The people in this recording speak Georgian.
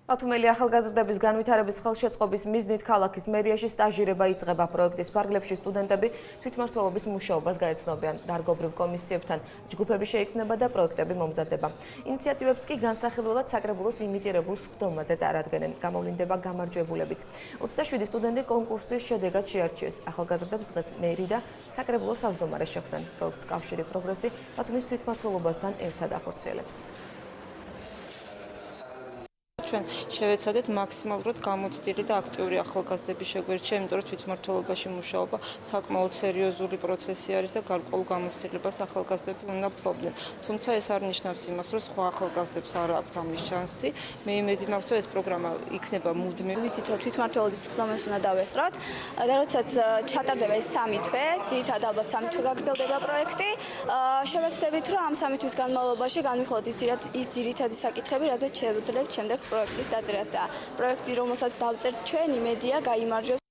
ბათუმელი ახალგაზრდების განვითარების ხელშეწყობის მიზნით ქალაქის მერიაში სტაჟირება იწყება. პროექტის ფარგლებში სტუდენტები თვითმმართველობის მუშაობას გაეცნობიან. დარგობრივ კომისიებთან ჯგუფები შეიქმნება და პროექტები მომზადდება. ინიციატივებს კი განსახილველად საკრებულოს იმიტირებულ სხდომაზე წარადგენენ. გამოვლინდება გამარჯვებულებიც. 27 სტუდენტი კონკურსის შედეგად შეარჩიეს. ახალგაზრდებს დღეს მერი და საკრებულოს თავმჯდომარე შეხვდნენ. პროექტს კავშირი პროგრესი ბათუმის თვითმმართველობასთან ერთად ახორციელებს. ჩვენ შევეცადეთ მაქსიმალურად გამოცდილი და აქტიური ახალგაზრდების შეგვერჩია, იმიტომ რომ თვითმმართველობაში მუშაობა საკმაოდ სერიოზული პროცესი არის და გარკვეულ გამოცდილებას ახალგაზრდები უნდა ფლობდნენ. თუმცა ეს არ ნიშნავს იმას, რომ სხვა ახალგაზრდებს არ აქვთ ამის შანსი. მე იმედი მაქვს, რომ ეს პროგრამა იქნება მუდმივი. ვიცით, რომ თვითმმართველობის სხდომებს უნდა დავესწროთ და როდესაც ჩატარდება ეს 3 თვე, ძირითადად ალბათ 3 თვე გაგრძელდება პროექტი, შევეცდებით, რომ ამ 3 თვის განმავლობაში განვიხილოთ ის ძირითადი საკითხები, რაზეც შევძლებთ შემდეგ პროექტის დაწერას და პროექტი, რომელსაც დავწერთ ჩვენ, იმედია გაიმარჯვებს.